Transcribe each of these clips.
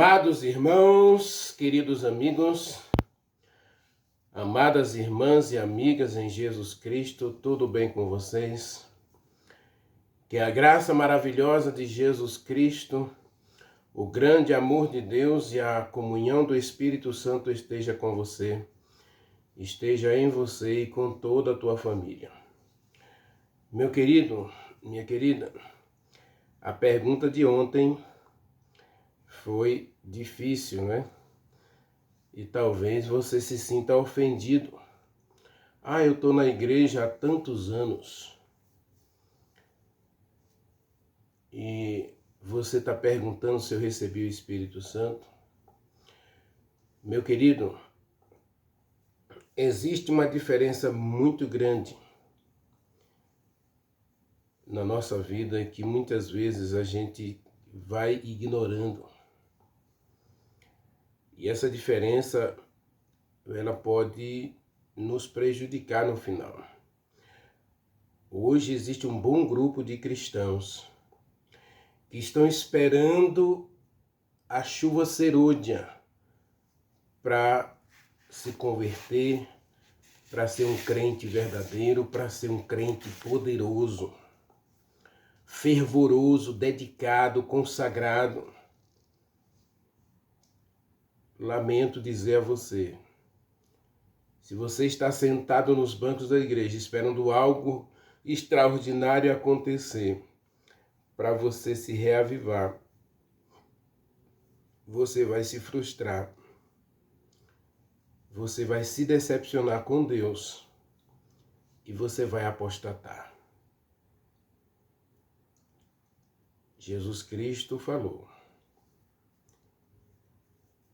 Amados irmãos, queridos amigos, amadas irmãs e amigas em Jesus Cristo, tudo bem com vocês? Que a graça maravilhosa de Jesus Cristo, o grande amor de Deus e a comunhão do Espírito Santo esteja com você, esteja em você e com toda a tua família. Meu querido, minha querida, a pergunta de ontem foi difícil, né? E talvez você se sinta ofendido. Eu estou na igreja há tantos anos. E você está perguntando se eu recebi o Espírito Santo. Meu querido, existe uma diferença muito grande na nossa vida que muitas vezes a gente vai ignorando. E essa diferença, ela pode nos prejudicar no final. Hoje existe um bom grupo de cristãos que estão esperando a chuva serôdia para se converter, para ser um crente verdadeiro, para ser um crente poderoso, fervoroso, dedicado, consagrado. Lamento dizer a você, se você está sentado nos bancos da igreja esperando algo extraordinário acontecer para você se reavivar, você vai se frustrar, você vai se decepcionar com Deus e você vai apostatar. Jesus Cristo falou.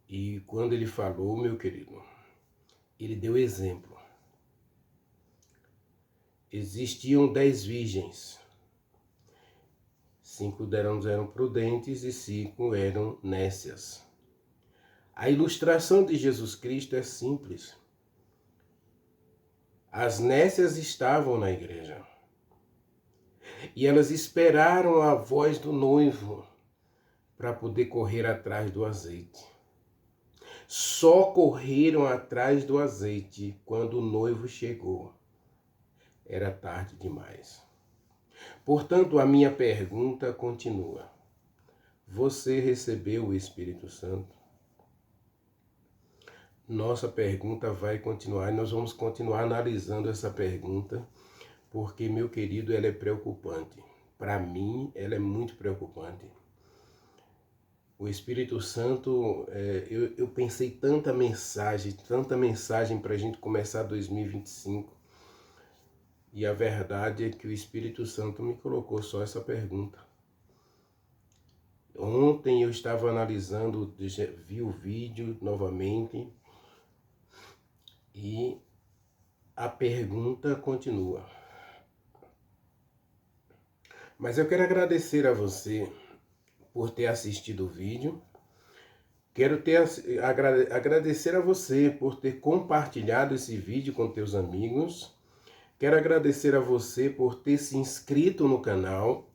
E quando ele falou, meu querido, ele deu exemplo. Existiam 10 virgens. 5 eram prudentes e 5 eram nécias. A ilustração de Jesus Cristo é simples. As nécias estavam na igreja. E elas esperaram a voz do noivo para poder correr atrás do azeite. Só correram atrás do azeite quando o noivo chegou. Era tarde demais. Portanto, a minha pergunta continua. Você recebeu o Espírito Santo? Nossa pergunta vai continuar e nós vamos continuar analisando essa pergunta, porque, meu querido, ela é preocupante. Para mim, ela é muito preocupante. O Espírito Santo, eu pensei tanta mensagem para a gente começar 2025. E a verdade é que o Espírito Santo me colocou só essa pergunta. Ontem eu estava analisando, vi o vídeo novamente e a pergunta continua. Mas eu quero agradecer a você por ter assistido o vídeo. Quero agradecer a você por ter compartilhado esse vídeo com teus amigos. Quero agradecer a você por ter se inscrito no canal.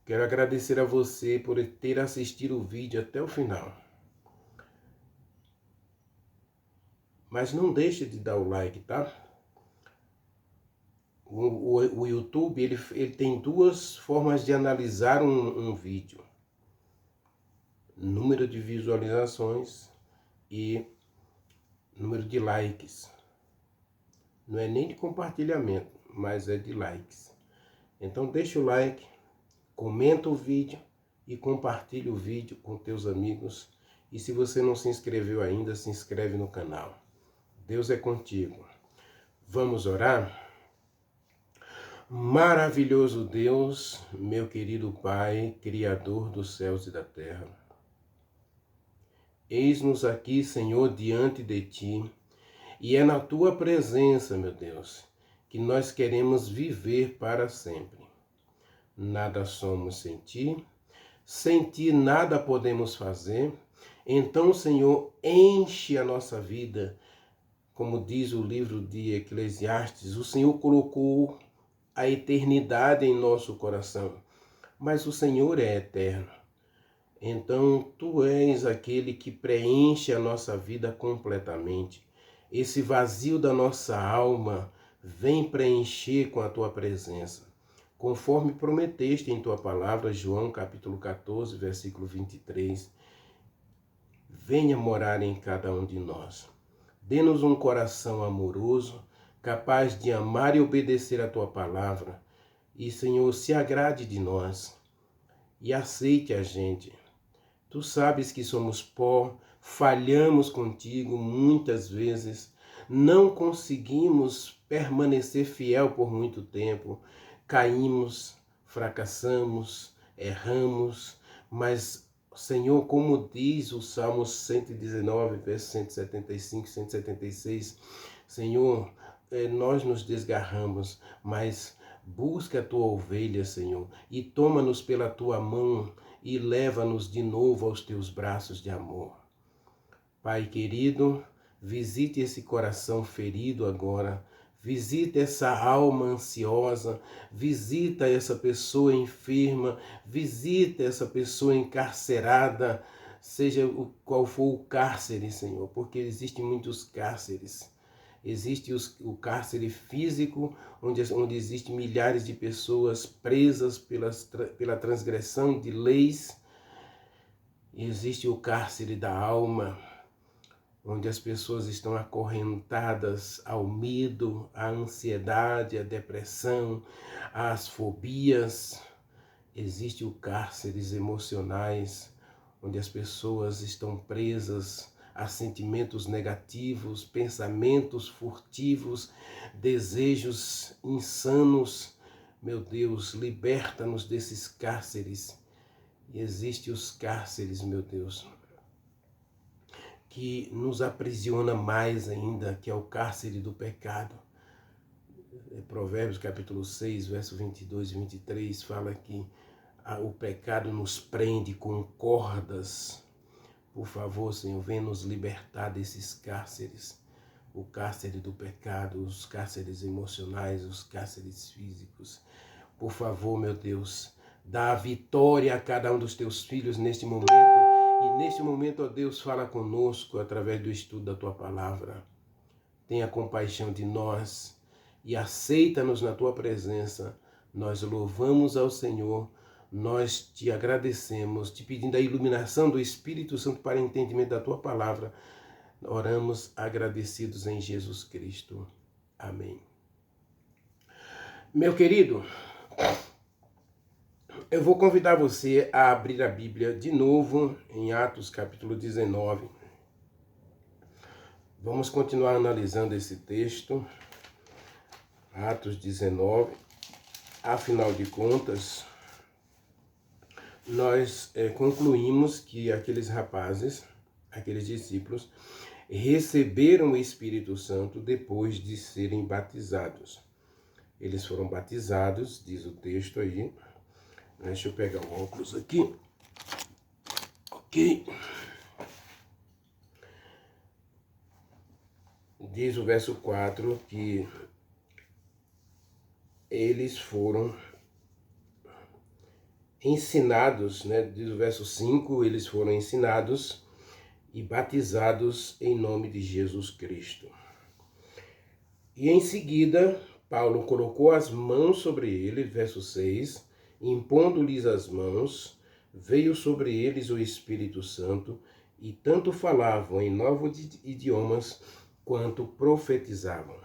Quero agradecer a você por ter assistido o vídeo até o final. Mas não deixe de dar o like, tá? O YouTube ele tem duas formas de analisar um vídeo. Número de visualizações e número de likes. Não é nem de compartilhamento, mas é de likes. Então deixa o like, comenta o vídeo e compartilha o vídeo com teus amigos. E se você não se inscreveu ainda, se inscreve no canal. Deus é contigo. Vamos orar? Maravilhoso Deus, meu querido Pai, Criador dos céus e da terra. Eis-nos aqui, Senhor, diante de Ti, e é na Tua presença, meu Deus, que nós queremos viver para sempre. Nada somos sem Ti nada podemos fazer. Então, Senhor, enche a nossa vida. Como diz o livro de Eclesiastes, o Senhor colocou a eternidade em nosso coração, mas o Senhor é eterno. Então, Tu és aquele que preenche a nossa vida completamente. Esse vazio da nossa alma vem preencher com a Tua presença. Conforme prometeste em Tua palavra, João capítulo 14, versículo 23, venha morar em cada um de nós. Dê-nos um coração amoroso, capaz de amar e obedecer a Tua palavra. E, Senhor, se agrade de nós e aceite a gente. Tu sabes que somos pó, falhamos contigo muitas vezes, não conseguimos permanecer fiel por muito tempo, caímos, fracassamos, erramos, mas, Senhor, como diz o Salmo 119, verso 175, 176, Senhor, nós nos desgarramos, mas busca a tua ovelha, Senhor, e toma-nos pela tua mão e leva-nos de novo aos teus braços de amor. Pai querido, visite esse coração ferido agora, visita essa alma ansiosa, visita essa pessoa enferma, visita essa pessoa encarcerada, seja qual for o cárcere, Senhor, porque existem muitos cárceres. Existe o cárcere físico, onde existem milhares de pessoas presas pela transgressão de leis. Existe o cárcere da alma, onde as pessoas estão acorrentadas ao medo, à ansiedade, à depressão, às fobias. Existe o cárceres emocionais, onde as pessoas estão presas a sentimentos negativos, pensamentos furtivos, desejos insanos. Meu Deus, liberta-nos desses cárceres. E existem os cárceres, meu Deus, que nos aprisiona mais ainda, que é o cárcere do pecado. Provérbios capítulo 6, verso 22 e 23, fala que o pecado nos prende com cordas. Por favor, Senhor, venha nos libertar desses cárceres. O cárcere do pecado, os cárceres emocionais, os cárceres físicos. Por favor, meu Deus, dá a vitória a cada um dos teus filhos neste momento. E neste momento, ó Deus, fala conosco através do estudo da tua palavra. Tenha compaixão de nós e aceita-nos na tua presença. Nós louvamos ao Senhor. Nós te agradecemos, te pedindo a iluminação do Espírito Santo para o entendimento da tua palavra. Oramos agradecidos em Jesus Cristo. Amém. Meu querido, eu vou convidar você a abrir a Bíblia de novo em Atos capítulo 19. Vamos continuar analisando esse texto. Atos 19. Afinal de contas, nós concluímos que aqueles rapazes, aqueles discípulos, receberam o Espírito Santo depois de serem batizados. Eles foram batizados, diz o texto aí. Deixa eu pegar o óculos aqui. Ok. Diz o verso 4 que eles foram ensinados, né? Diz o verso 5, eles foram ensinados e batizados em nome de Jesus Cristo. E em seguida, Paulo colocou as mãos sobre eles, verso 6, impondo-lhes as mãos, veio sobre eles o Espírito Santo, e tanto falavam em novos idiomas, quanto profetizavam.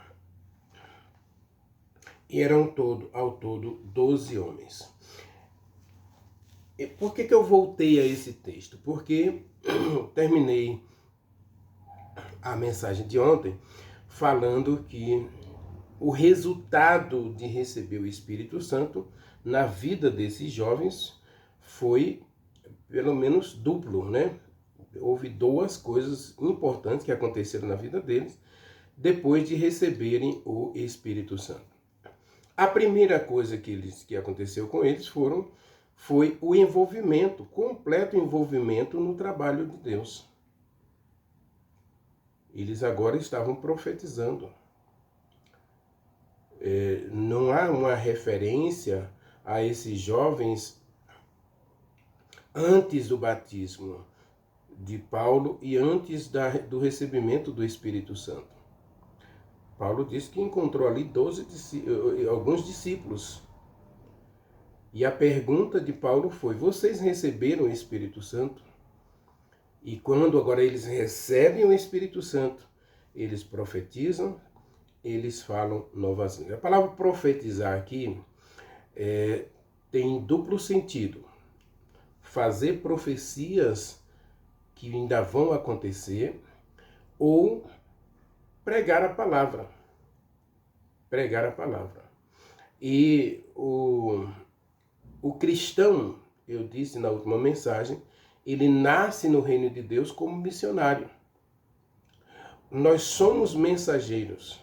E eram ao todo 12 homens. E por que eu voltei a esse texto? Porque terminei a mensagem de ontem falando que o resultado de receber o Espírito Santo na vida desses jovens foi pelo menos duplo, né? Houve duas coisas importantes que aconteceram na vida deles depois de receberem o Espírito Santo. A primeira coisa que aconteceu com eles foi o envolvimento, completo envolvimento no trabalho de Deus. Eles agora estavam profetizando. Não há uma referência a esses jovens antes do batismo de Paulo e antes do recebimento do Espírito Santo. Paulo diz que encontrou ali alguns discípulos. E a pergunta de Paulo foi: vocês receberam o Espírito Santo? E quando agora eles recebem o Espírito Santo, eles profetizam, eles falam novas línguas. A palavra profetizar aqui tem duplo sentido. Fazer profecias que ainda vão acontecer ou pregar a palavra. Pregar a palavra. E o cristão, eu disse na última mensagem, ele nasce no reino de Deus como missionário. Nós somos mensageiros.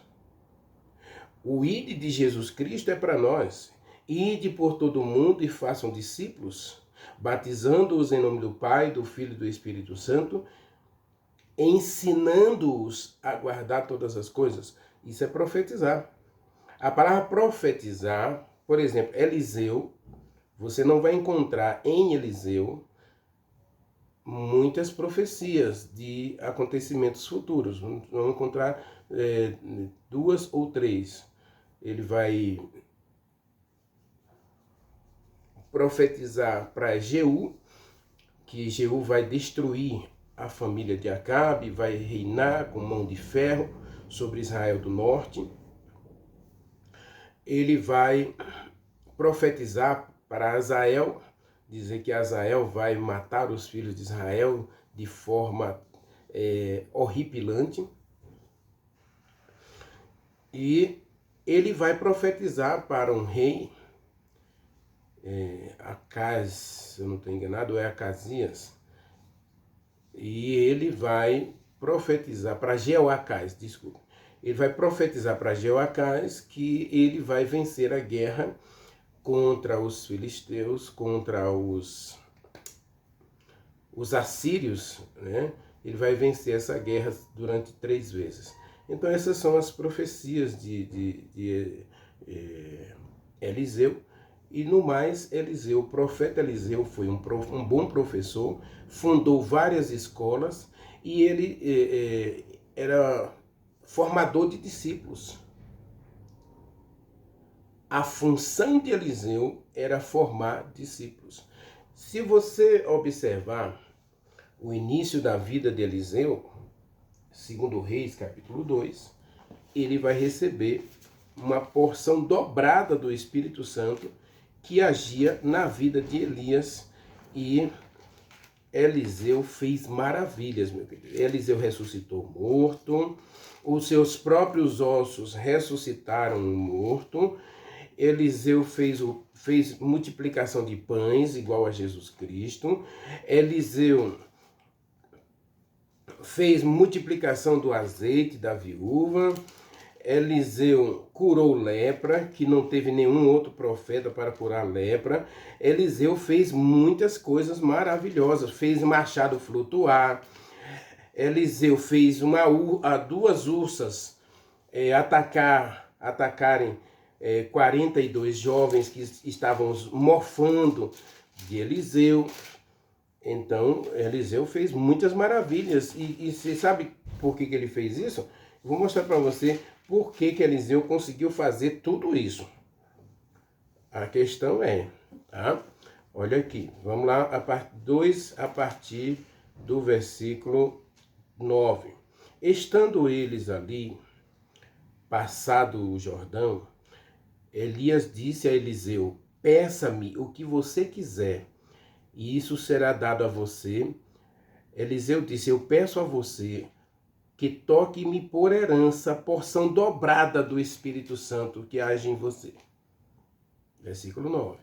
O ide de Jesus Cristo é para nós. Ide por todo o mundo e façam discípulos, batizando-os em nome do Pai, do Filho e do Espírito Santo, ensinando-os a guardar todas as coisas. Isso é profetizar. A palavra profetizar, por exemplo, Eliseu, você não vai encontrar em Eliseu muitas profecias de acontecimentos futuros. Vamos encontrar 2 ou 3. Ele vai profetizar para Jeú, que Jeú vai destruir a família de Acabe, vai reinar com mão de ferro sobre Israel do norte. Ele vai profetizar para Azael, dizer que Azael vai matar os filhos de Israel de forma horripilante. E ele vai profetizar para um rei, Acaz, se eu não estou enganado, é Acazias. E ele vai profetizar para Jeoacás, desculpa. Ele vai profetizar para Jeoacás que ele vai vencer a guerra contra os filisteus, contra os assírios, né? Ele vai vencer essa guerra durante 3 vezes. Então essas são as profecias de Eliseu. E no mais, Eliseu, o profeta Eliseu foi um bom professor, fundou várias escolas e ele era formador de discípulos. A função de Eliseu era formar discípulos. Se você observar o início da vida de Eliseu, segundo Reis, capítulo 2, ele vai receber uma porção dobrada do Espírito Santo que agia na vida de Elias, e Eliseu fez maravilhas, meu querido. Eliseu ressuscitou morto, os seus próprios ossos ressuscitaram o morto. Eliseu fez multiplicação de pães, igual a Jesus Cristo. Eliseu fez multiplicação do azeite da viúva. Eliseu curou lepra, que não teve nenhum outro profeta para curar lepra. Eliseu fez muitas coisas maravilhosas, fez machado flutuar. Eliseu fez 2 ursas atacarem 42 jovens que estavam mofando de Eliseu. Então, Eliseu fez muitas maravilhas. E você sabe por que ele fez isso? Vou mostrar para você por que Eliseu conseguiu fazer tudo isso. A questão é, tá? Olha aqui, vamos lá, a partir do versículo 9. Estando eles ali, passado o Jordão, Elias disse a Eliseu: peça-me o que você quiser, e isso será dado a você. Eliseu disse: eu peço a você que toque-me por herança a porção dobrada do Espírito Santo que age em você. Versículo 9.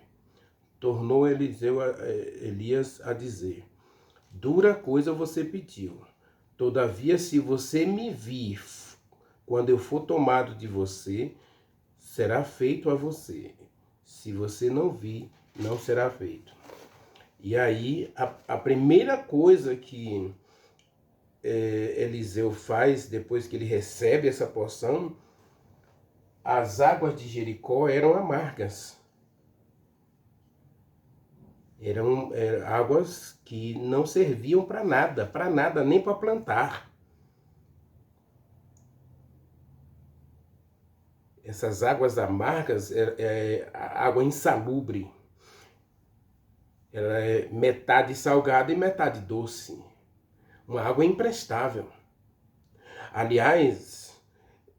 Tornou Elias a dizer: dura coisa você pediu. Todavia, se você me vir quando eu for tomado de você, será feito a você. Se você não vir, não será feito. E aí, a primeira coisa que Eliseu faz, depois que ele recebe essa porção, as águas de Jericó eram amargas. Eram águas que não serviam para nada, nem para plantar. Essas águas amargas é água insalubre. Ela é metade salgada e metade doce. Uma água imprestável. Aliás,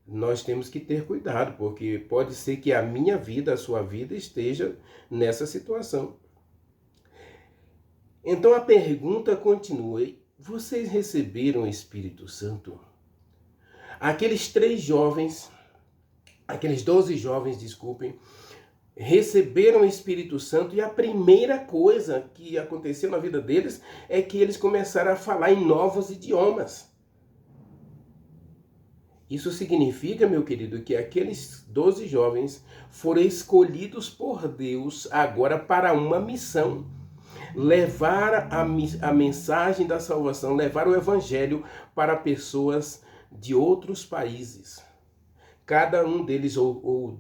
nós temos que ter cuidado, porque pode ser que a minha vida, a sua vida, esteja nessa situação. Então a pergunta continua: vocês receberam o Espírito Santo? Aqueles 12 jovens, desculpem, receberam o Espírito Santo, e a primeira coisa que aconteceu na vida deles é que eles começaram a falar em novos idiomas. Isso significa, meu querido, que aqueles 12 jovens foram escolhidos por Deus agora para uma missão. Levar a mensagem da salvação, levar o evangelho para pessoas de outros países. Cada um deles, ou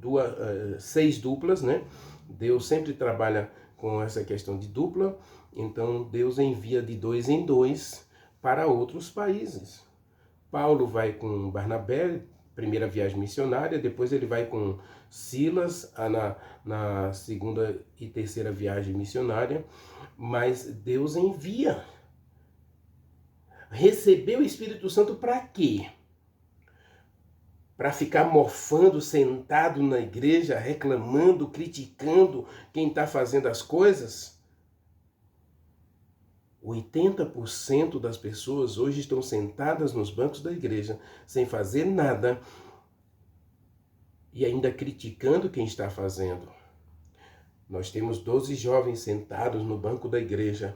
6 duplas, né? Deus sempre trabalha com essa questão de dupla, então Deus envia de 2 em 2 para outros países. Paulo vai com Barnabé, primeira viagem missionária, depois ele vai com Silas na segunda e terceira viagem missionária, mas Deus envia. Receber o Espírito Santo para quê? Para ficar mofando, sentado na igreja, reclamando, criticando quem está fazendo as coisas? 80% das pessoas hoje estão sentadas nos bancos da igreja, sem fazer nada, e ainda criticando quem está fazendo. Nós temos 12 jovens sentados no banco da igreja,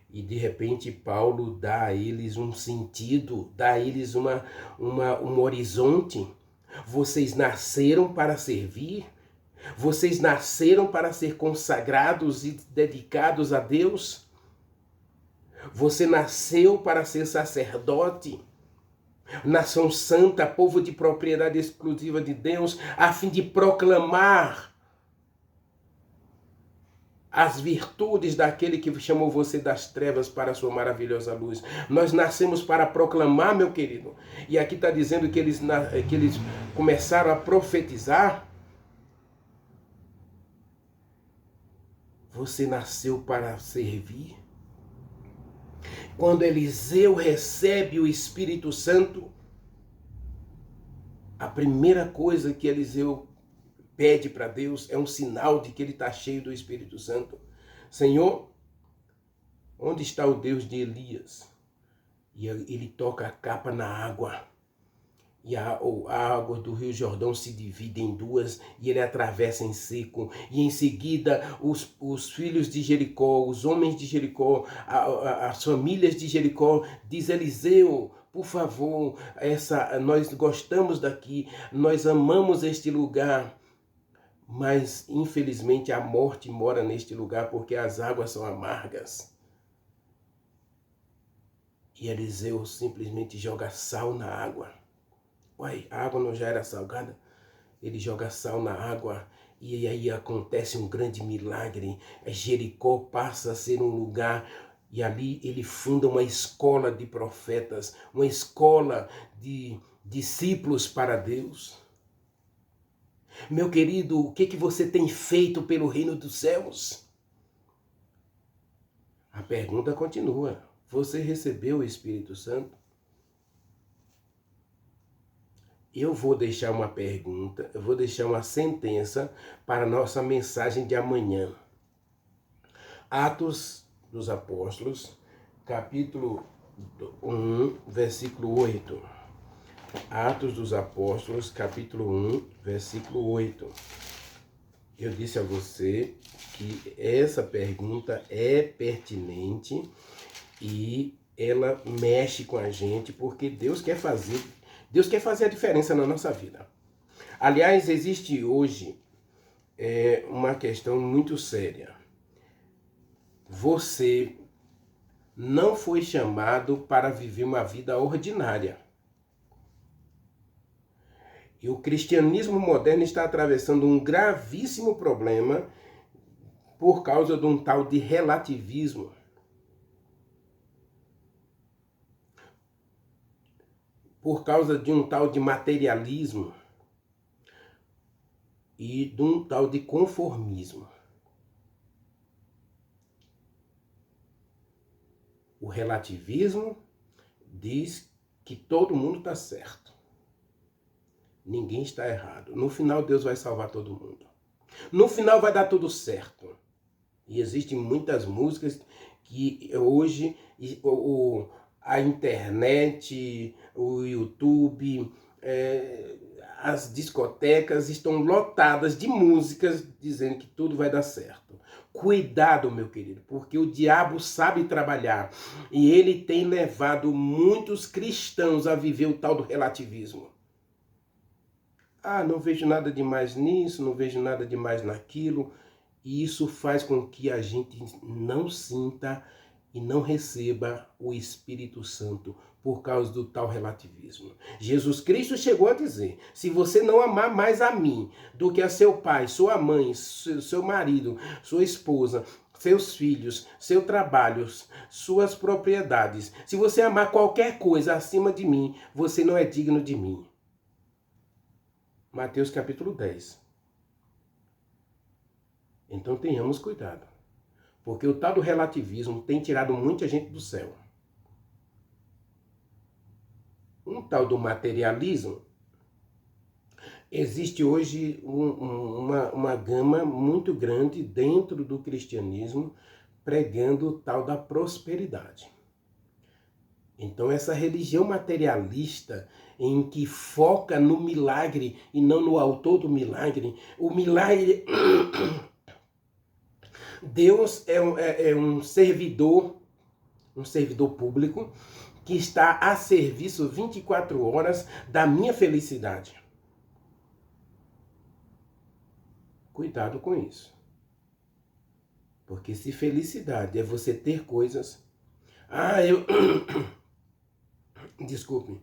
e de repente Paulo dá a eles um sentido, dá a eles um horizonte. Vocês nasceram para servir, vocês nasceram para ser consagrados e dedicados a Deus. Você nasceu para ser sacerdote, nação santa, povo de propriedade exclusiva de Deus, a fim de proclamar as virtudes daquele que chamou você das trevas para a sua maravilhosa luz. Nós nascemos para proclamar, meu querido. E aqui está dizendo que eles começaram a profetizar. Você nasceu para servir. Quando Eliseu recebe o Espírito Santo, a primeira coisa que Eliseu pede para Deus é um sinal de que ele está cheio do Espírito Santo. Senhor, onde está o Deus de Elias? E ele toca a capa na água. E a água do Rio Jordão se divide em duas e ele atravessa em seco. E em seguida os filhos de Jericó, os homens de Jericó, as famílias de Jericó, diz Eliseu, por favor, nós gostamos daqui, nós amamos este lugar. Mas infelizmente a morte mora neste lugar porque as águas são amargas. E Eliseu simplesmente joga sal na água. Uai, a água não já era salgada? Ele joga sal na água e aí acontece um grande milagre. Jericó passa a ser um lugar, e ali ele funda uma escola de profetas, uma escola de discípulos para Deus. Meu querido, o que você tem feito pelo reino dos céus? A pergunta continua. Você recebeu o Espírito Santo? Eu vou deixar uma pergunta, eu vou deixar uma sentença para a nossa mensagem de amanhã. Atos dos Apóstolos, capítulo 1, versículo 8. Atos dos Apóstolos, capítulo 1, versículo 8. Eu disse a você que essa pergunta é pertinente e ela mexe com a gente porque Deus quer fazer a diferença na nossa vida. Aliás, existe hoje uma questão muito séria. Você não foi chamado para viver uma vida ordinária. E o cristianismo moderno está atravessando um gravíssimo problema por causa de um tal de relativismo. Por causa de um tal de materialismo e de um tal de conformismo. O relativismo diz que todo mundo está certo. Ninguém está errado. No final, Deus vai salvar todo mundo. No final, vai dar tudo certo. E existem muitas músicas que hoje a internet, o YouTube, as discotecas estão lotadas de músicas dizendo que tudo vai dar certo. Cuidado, meu querido, porque o diabo sabe trabalhar e ele tem levado muitos cristãos a viver o tal do relativismo. Ah, não vejo nada demais nisso, não vejo nada demais naquilo. E isso faz com que a gente não sinta e não receba o Espírito Santo por causa do tal relativismo. Jesus Cristo chegou a dizer, se você não amar mais a mim do que a seu pai, sua mãe, seu marido, sua esposa, seus filhos, seu trabalho, suas propriedades, se você amar qualquer coisa acima de mim, você não é digno de mim. Mateus capítulo 10. Então tenhamos cuidado, porque o tal do relativismo tem tirado muita gente do céu. Um tal do materialismo, existe hoje uma gama muito grande dentro do cristianismo pregando o tal da prosperidade. Então essa religião materialista em que foca no milagre e não no autor do milagre, o milagre... Deus é um servidor público que está a serviço 24 horas da minha felicidade. Cuidado com isso. Porque se felicidade é você ter coisas... Desculpe.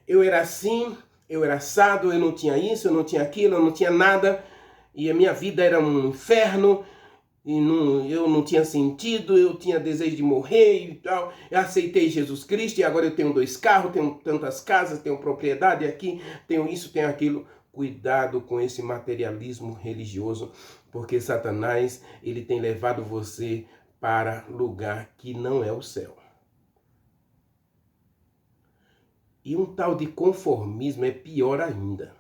Eu era assim, eu era assado, eu não tinha isso, eu não tinha aquilo, eu não tinha nada... E a minha vida era um inferno, e eu não tinha sentido, eu tinha desejo de morrer e tal. Eu aceitei Jesus Cristo e agora eu tenho 2 carros, tenho tantas casas, tenho propriedade aqui, tenho isso, tenho aquilo. Cuidado com esse materialismo religioso, porque Satanás, ele tem levado você para lugar que não é o céu. E um tal de conformismo é pior ainda.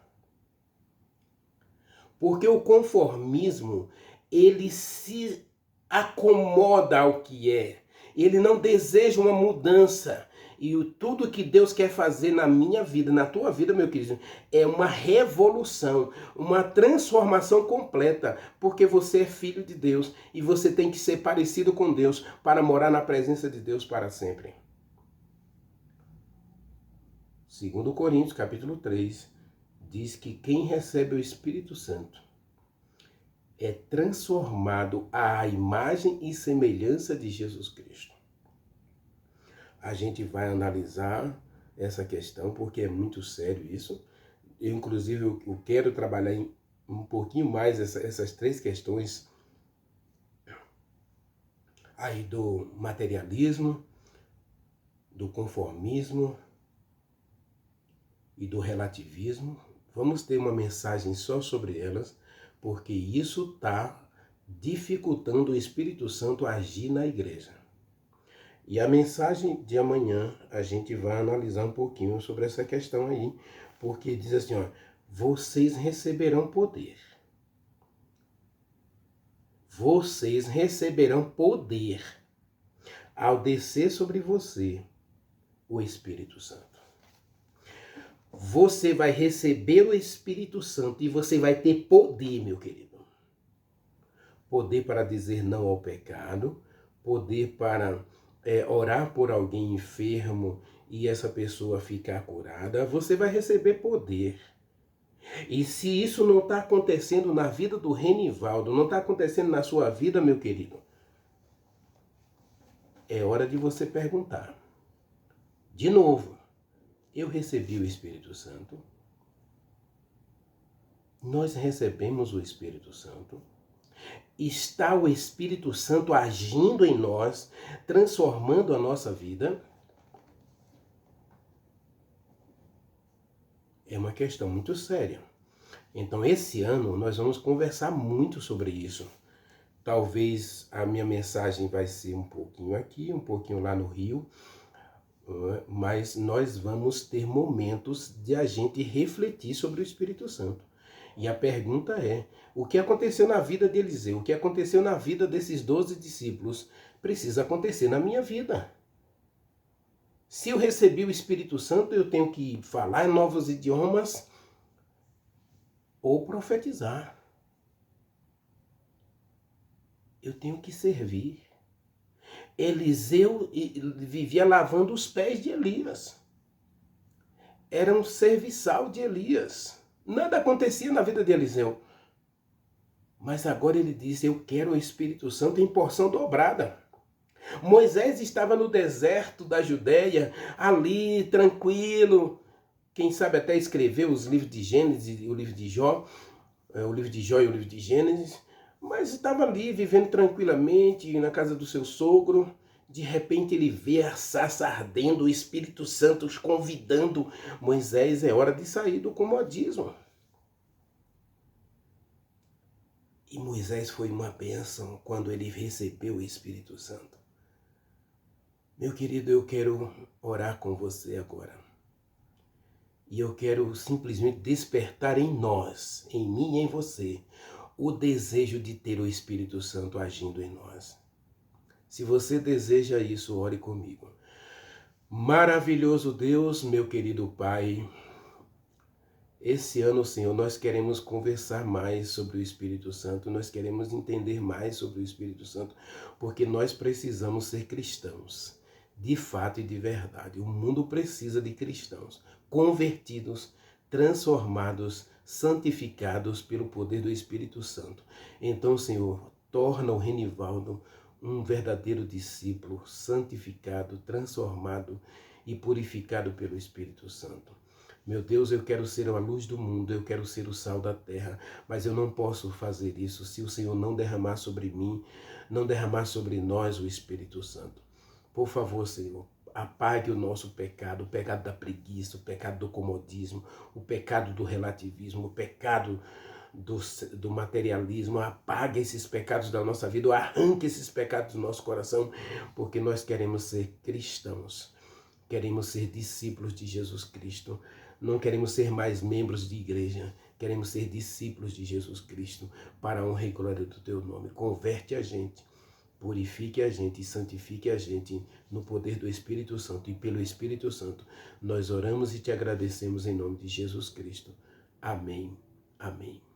Porque o conformismo, ele se acomoda ao que é. Ele não deseja uma mudança. E tudo que Deus quer fazer na minha vida, na tua vida, meu querido, é uma revolução, uma transformação completa. Porque você é filho de Deus e você tem que ser parecido com Deus para morar na presença de Deus para sempre. 2 Coríntios, capítulo 3, diz que quem recebe o Espírito Santo é transformado à imagem e semelhança de Jesus Cristo. A gente vai analisar essa questão porque é muito sério isso. Eu, inclusive, eu quero trabalhar um pouquinho mais essas 3 questões aí do materialismo, do conformismo e do relativismo. Vamos ter uma mensagem só sobre elas, porque isso está dificultando o Espírito Santo agir na igreja. E a mensagem de amanhã a gente vai analisar um pouquinho sobre essa questão aí, porque diz assim, ó, vocês receberão poder. Vocês receberão poder ao descer sobre você o Espírito Santo. Você vai receber o Espírito Santo e você vai ter poder, meu querido. Poder para dizer não ao pecado, poder para orar por alguém enfermo e essa pessoa ficar curada. Você vai receber poder. E se isso não está acontecendo na vida do Renivaldo, não está acontecendo na sua vida, meu querido, é hora de você perguntar. De novo, eu recebi o Espírito Santo? nós recebemos o Espírito Santo. Está o Espírito Santo agindo em nós, transformando a nossa vida? É uma questão muito séria. Então, esse ano, nós vamos conversar muito sobre isso. Talvez a minha mensagem vai ser um pouquinho aqui, um pouquinho lá no Rio, mas nós vamos ter momentos de a gente refletir sobre o Espírito Santo. E a pergunta é, o que aconteceu na vida de Eliseu, o que aconteceu na vida desses 12 discípulos, precisa acontecer na minha vida. Se eu recebi o Espírito Santo, eu tenho que falar em novos idiomas ou profetizar. Eu tenho que servir. Eliseu vivia lavando os pés de Elias. Era um serviçal de Elias. Nada acontecia na vida de Eliseu. Mas agora ele diz, eu quero o Espírito Santo em porção dobrada. Moisés estava no deserto da Judéia, ali, tranquilo. Quem sabe até escreveu os livros de Gênesis e o livro de Jó, o livro de Jó e o livro de Gênesis. Mas estava ali, vivendo tranquilamente, na casa do seu sogro. De repente ele vê a sarça ardendo, o Espírito Santo os convidando. Moisés, é hora de sair do comodismo. E Moisés foi uma bênção quando ele recebeu o Espírito Santo. Meu querido, eu quero orar com você agora. E eu quero simplesmente despertar em nós, em mim e em você, o desejo de ter o Espírito Santo agindo em nós. Se você deseja isso, ore comigo. Maravilhoso Deus, meu querido Pai, esse ano, Senhor, nós queremos conversar mais sobre o Espírito Santo, nós queremos entender mais sobre o Espírito Santo, porque nós precisamos ser cristãos, de fato e de verdade. O mundo precisa de cristãos, convertidos, transformados, santificados pelo poder do Espírito Santo. Então, Senhor, torna o Renivaldo um verdadeiro discípulo, santificado, transformado e purificado pelo Espírito Santo. Meu Deus, eu quero ser a luz do mundo, eu quero ser o sal da terra, mas eu não posso fazer isso se o Senhor não derramar sobre mim, não derramar sobre nós o Espírito Santo. Por favor, Senhor, apague o nosso pecado, o pecado da preguiça, o pecado do comodismo, o pecado do relativismo, o pecado do materialismo. Apague esses pecados da nossa vida, arranque esses pecados do nosso coração, porque nós queremos ser cristãos, queremos ser discípulos de Jesus Cristo. Não queremos ser mais membros de igreja, queremos ser discípulos de Jesus Cristo, para a honra e glória do teu nome. Converte a gente, purifique a gente e santifique a gente no poder do Espírito Santo. E pelo Espírito Santo, nós oramos e te agradecemos em nome de Jesus Cristo. Amém. Amém.